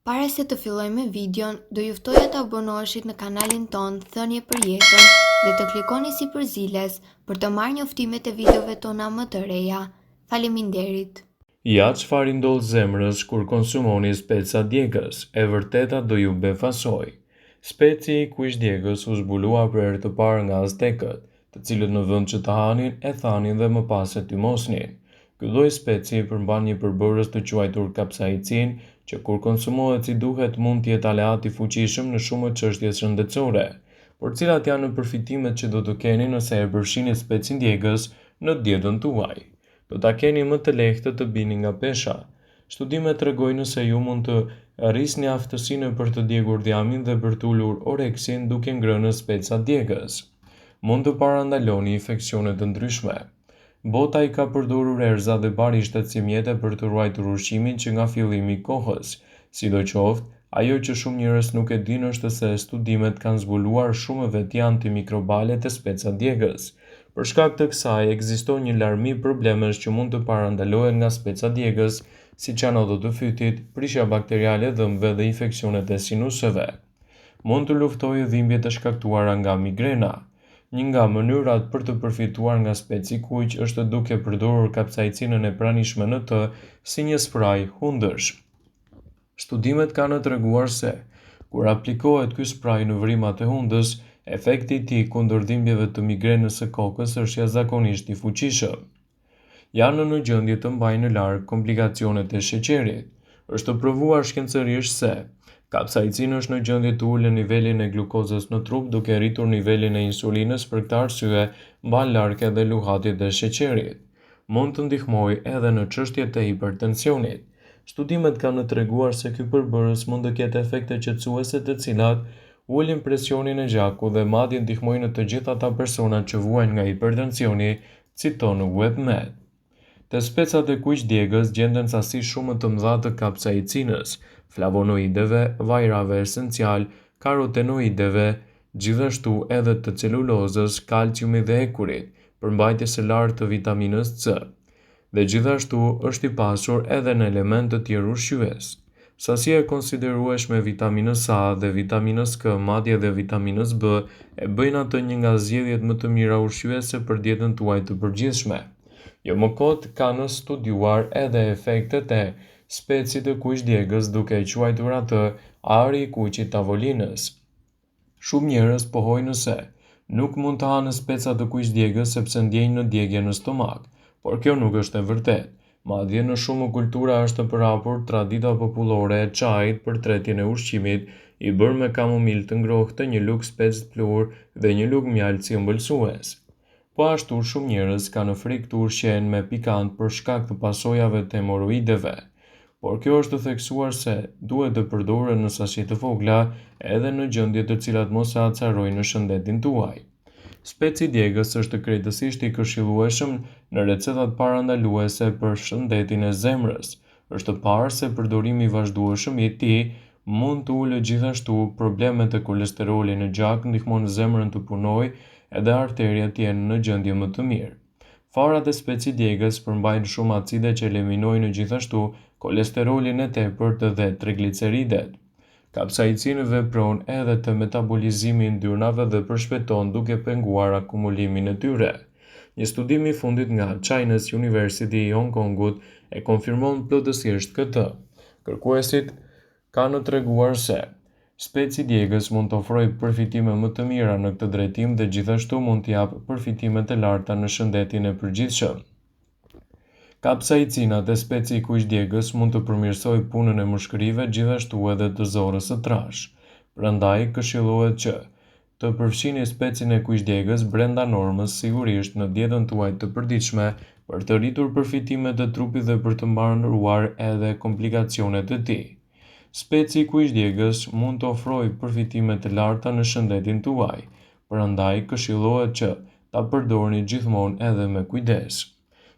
Para se të fillojmë me videon, do ju ftoja të abonoheshit në kanalin ton Thënie për Jetën dhe të klikoni si përziles për të marrë njoftimet e videove tona më të reja. Faleminderit. Ja çfarë i ndodh zemrës kur konsumoni speca djegës, e vërteta do ju befasoj. Speci i kuq djegës u zbulua për herë të parë nga aztekët, të cilët në vend që të hanin, e thanin dhe më pas e tymosnin. Ky lloj speci përmban një përbërës të quajtur kapsaicin, që kur konsumohet si duhet mund të jetë aleat i fuqishëm në shumë çështje shëndetësore. Por cilat janë përfitimet që do të keni nëse e përfshini specin djegës në dietën tuaj? Do ta keni më të lehtë të bini nga pesha. Studimet tregojnë se ju mund të arrisni aftësinë për të djegur djamin dhe për të ulur oreksin duke ngrënë speca djegës. Mund të parandaloni infeksione të ndryshme. Bota i ka përdorur erza dhe barishtet si mjete për të ruajtur ushqimin që nga fillimi i kohës. Sidoqoftë, ajo që shumë njerëz nuk e dinë është se studimet kanë zbuluar shumë veti antimikrobale të speca djegës. Për shkak të kësaj, ekziston një larmi problemesh që mund të parandalohen nga speca djegës, siç janë odot të fytit, prishja bakteriale, dhëmbëve dhe infeksionet e sinuseve. Mund të luftojë dhimbjet e shkaktuara nga migrena. Një nga mënyrat për të përfituar nga speci kuq është duke përdorur kapsaicinën e pranishme në të si një spray hundësh. Studimet kanë treguar se kur aplikohet ky spray në vrimat e hundës, efekti i tij kundër dhimbjeve të migrenës së kokës është jashtëzakonisht i fuqishëm. Janë në gjendje të mbajnë në larg komplikacionet e sheqerit. Është provuar shkencërisht se kapsaicini është në gjendje të ulë nivelin e glukozës në trup duke rritur nivelin e insulinës, për këtë arsye mban larg edhe luhatit e sheqerit. Mund të ndihmojë edhe në çështjet e hipertensionit. Studimet kanë treguar se ky përbërës mund të ketë efekte qetësuese të cilat ulin presionin e gjakut dhe madje ndihmojnë në të gjithë ata personat që vuajnë nga hipertensioni, citon WebMed. Te specat e kuq djegës gjenden sasi shumë të mëdha të kapsaicinës, flavonoideve, vajrave esencial, karotenoideve, gjithashtu edhe të celulozës, kalciumit dhe ekurit, përmbajtjes së lartë të vitaminës C. Dhe gjithashtu është i pasur edhe në elementë të tjerë ushqyes. Sasia e konsiderueshme e vitaminës A dhe vitaminës K, madje edhe vitaminës B, e bëjnë atë një nga zgjedhjet më të mira ushqyese për dietën tuaj të përgjithshme. Jo më kot kanë studiuar edhe efektet e specit të kuq djegës duke e quajtur atë ari i kuqit tavolinës. Shumë njerëz pohojnë se nuk mund të hanë speca të kuq djegës sepse ndjejnë në djegje në stomak, por kjo nuk është e vërtetë. Madje në shumë kultura është përhapur tradita popullore e çajit për tretjen e ushqimit, i bërë me kamomil të ngrohtë, një lugë spec të pluhur dhe një lugë mjaltë si ëmbëlsues. Po ashtu shumë njerëz kanë frikë të ushqehen me pikant për shkak të pasojave të hemoroideve, por kjo është të theksuar se duhet të përdoren në sasi të vogla edhe në gjendje të cilat mos e acarojnë në shëndetin tuaj. Speci djegës është krejtësisht i këshillueshëm në recetat parandaluese për shëndetin e zemrës. Është parë se përdorimi i vazhdueshëm i tij mund të ulë gjithashtu problemet e kolesterolit në gjak, ndihmon zemrën të punojë edhe arteriat të jenë në gjendje më të mirë. Farat e speci djegës përmbajnë shumë acide që eliminojnë gjithashtu kolesterolin e tepërt dhe trigliceridet. Kapsaicini vepron edhe te metabolizimi i yndyrnave dhe përshpejton duke penguar akumulimin e tyre. Një studim i fundit nga Chinese University i Hong Kongut e konfirmon plotësisht këtë. Kërkuesit kanë treguar se speci djegës mund të ofrojë përfitime më të mira në këtë drejtim dhe gjithashtu mund të japë përfitime të larta në shëndetin e përgjithshëm. Kapsaicinat e speci i kuq djegës mund të përmirësojë punën e mushkërive, gjithashtu edhe të zorrës së trash. Prandaj këshillohet që të përfshini specin e kuq djegës brenda normës, sigurisht në dietën tuaj të përditshme, për të rritur përfitimet e trupit dhe për të mbaruar edhe komplikacionet e tij. Speci i kuq djegës mund të ofrojë përfitime të larta në shëndetin tuaj, prandaj këshillohet që ta përdorni gjithmonë edhe me kujdes.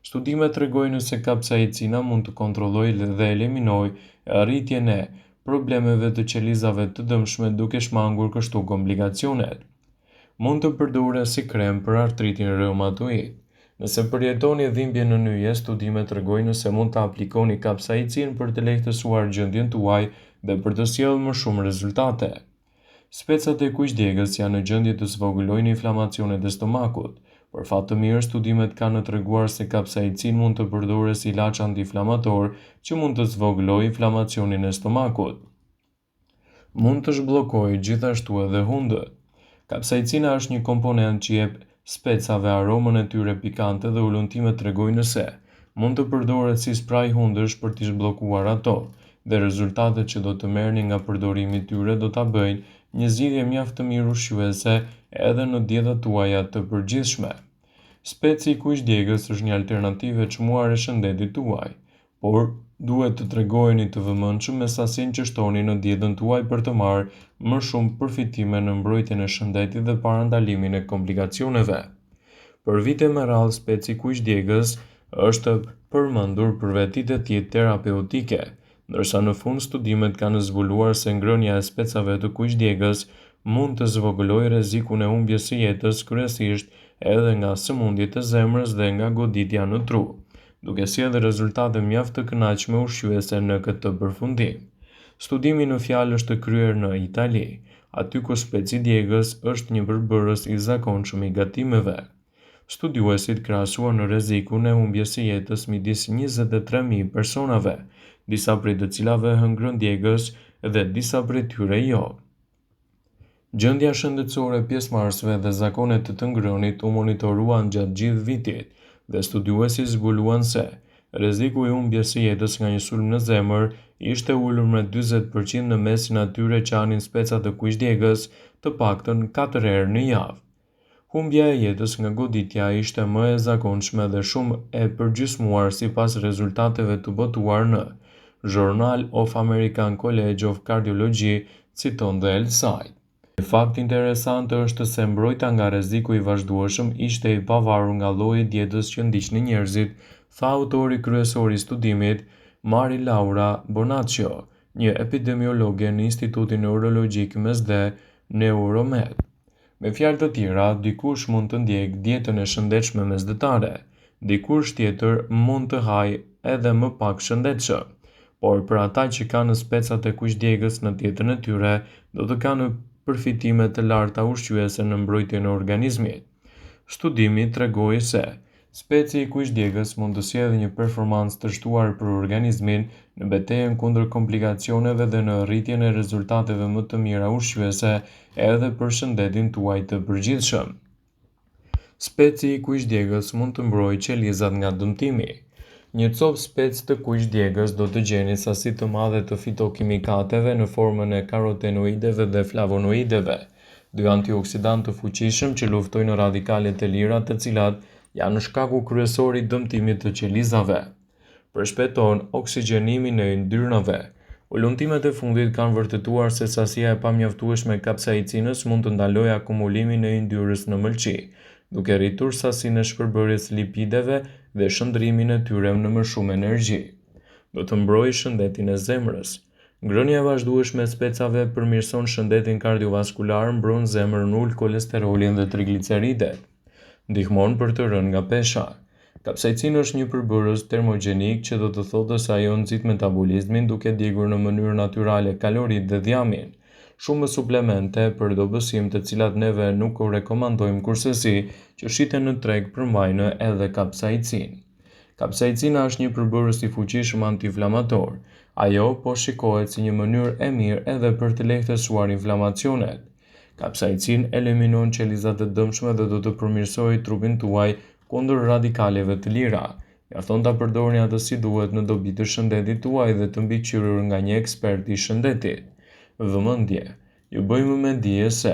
Studimet tregojnë se kapsaicina mund të kontrollojë dhe eliminojë rritjen e problemeve të qelizave të dëmshme duke shmangur kështu komplikacionet. Mund të përdoren si krem për artritin reumatoid. Nëse përjetoni dhimbje në nyje, studimet tregojnë se mund të aplikoni kapsaicin për të lehtësuar gjendjen tuaj dhe për të sjellë më shumë rezultate. Specat e kuqdjegës janë në gjendje të zvogëlojnë inflamacionet e stomakut. Për fat të mirë, studimet kanë treguar se kapsaicin mund të përdoret si ilaç antiinflamator që mund të zvogëlojë inflamacionin e stomakut. Mund të zhbllokojë gjithashtu edhe hundët. Kapsaicina është një komponent që jep specave aromën e tyre pikante dhe ulëntimet tregojnë se mund të përdoret si spraj hundësh për t'i zhbllokuar ato, dhe rezultatet që do të merrni nga përdorimi i tyre do ta bëjnë një zgjidhje mjaft të mirë ushqyese edhe në dietat tuaja të përgjithshme. Speci i kuqdjegës është një alternativë e çmuar e shëndetit tuaj, por duhet të tregojeni të vëmendshëm me sasinë që shtoni në dietën tuaj për të marrë më shumë përfitime në mbrojtjen e shëndetit dhe parandalimin e komplikacioneve. Për vite me radhë, speci i kuqdjegës është përmendur për vetitë e tij terapeutike, ndërsa në fund studimet kanë zbuluar se ngrënia e specave të kuqdjegës mund të zvogëlojë rrezikun e humbjes së jetës, kryesisht edhe nga sëmundjet e zemrës dhe nga goditja në tru, duke sjellë rezultate mjaft të kënaqshme ushqyese në këtë përfundim. Studimi në fjalë është kryer në Itali, aty ku speci i djegës është një përbërës i zakonshëm i gatimeve. Studiuesit krahasuan në rrezikun e humbjes së jetës midis 23.000 personave, disa prej të cilave hëngrën djegës dhe disa prej tyre jo. Gjendja shëndetësore e pjesëmarrësve dhe zakonet të ngrënit u monitoruan gjatë gjithë vitit dhe studiuesit zbuluan se rreziku i humbjes së jetës nga një sulm në zemër ishte ulur me 40% në mesin atyre që hanin speca të kuqdjegës të paktën 4 herë në javë. Humbja e jetës nga goditja ishte më e zakonshme dhe shumë e përgjysmuar sipas rezultateve të botuar në Journal of American College of Cardiology, citon dhe Elside. Një fakt interesant është se mbrojtja nga rreziku i vazhdueshëm ishte i pavarur nga lloji i dietës që ndiqnin njerëzit, tha autori kryesor i studimit, Mari Laura Bonaccio, një epidemiologe në Institutin Neurologjik MSD Neuromed. Me fjalë të tjera, dikush mund të ndjekë dietën e shëndetshme mesdhetare, dikush tjetër mund të hajë edhe më pak shëndetshëm, por për ata që kanë specat e kuqdjegës në dietën e tyre, do të kanë përfitime të larta ushqyese në mbrojtjen e organizmit. Studimi tregoi se speci i kuqdjegës mund të sjellë një performancë të shtuar për organizmin në betejën kundër komplikacioneve dhe në rritjen e rezultateve më të mira ushqyese edhe për shëndetin tuaj të përgjithshëm. Speci i kuqdjegës mund të mbrojë qelizat nga dëmtimi. Një copë spec të kuqdjegës do të gjeni sasi të madhe të fitokimikateve në formën e karotenoideve dhe flavonoideve, dy antioksidantë të fuqishëm që luftojnë radikalet e lira të cilat janë shkaku kryesor i dëmtimit të qelizave. Përshpejton oksigjenimin e yndyrnave. Ulëntimet e fundit kanë vërtetuar se sasia e pamjaftueshme e kapsaicinës mund të ndalojë akumulimin e yndyrës në mëlçi, duke rritur sasinë e shpërbërjes lipideve dhe shndrimin e tyre në më shumë energji. Do të mbrojë shëndetin e zemrës. Ngrënia e vazhdueshme e specave përmirëson shëndetin kardiovaskular, mbron zemrën, ul kolesterolin dhe trigliceridet. Ndihmon për të rënë nga pesha. Kapsaicina është një përbërës termogjenik që do të thotë se ajo nxit metabolizmin duke djegur në mënyrë natyrale kaloritë dhe dhjamin. Shumë suplemente për dobësim të cilat neve nuk u rekomandojmë kurse që shiten në treg përmbajnë edhe kapsaicin. Kapsaicina është një përbërës i fuqishëm antiinflamator. Ajo po shikohet si një mënyrë e mirë edhe për të lehtësuar inflamacionet. Kapsaicin eliminon qelizat e dëmshme dhe do të përmirësojë trupin tuaj kundër radikaleve të lira. Mjafton ta përdorni atë si duhet në dobi të shëndetit tuaj dhe të mbikëqyrur nga një ekspert i shëndetit. Vëmendje, ju bëjmë me dije se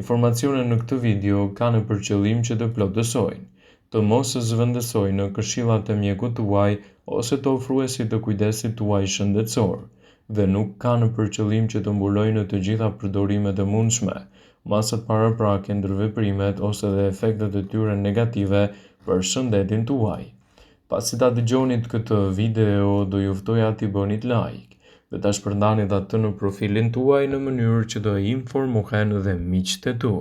informacionet në këtë video kanë për qëllim që të plotësojnë, të mos zëvendësojnë në këshillat e mjekut tuaj ose të ofruesit të kujdesit tuaj shëndetësor, dhe nuk kanë për qëllim që të mbulojnë të gjitha përdorimet e mundshme, masat paraprake, ndërveprimet ose dhe efektet e tyre negative për shëndetin tuaj. Pasi ta dëgjonit këtë video, do ju ftoja t'i bënit like dhe ta shpërndanit atë në profilin tuaj në mënyrë që do informohen dhe miqtë e tu.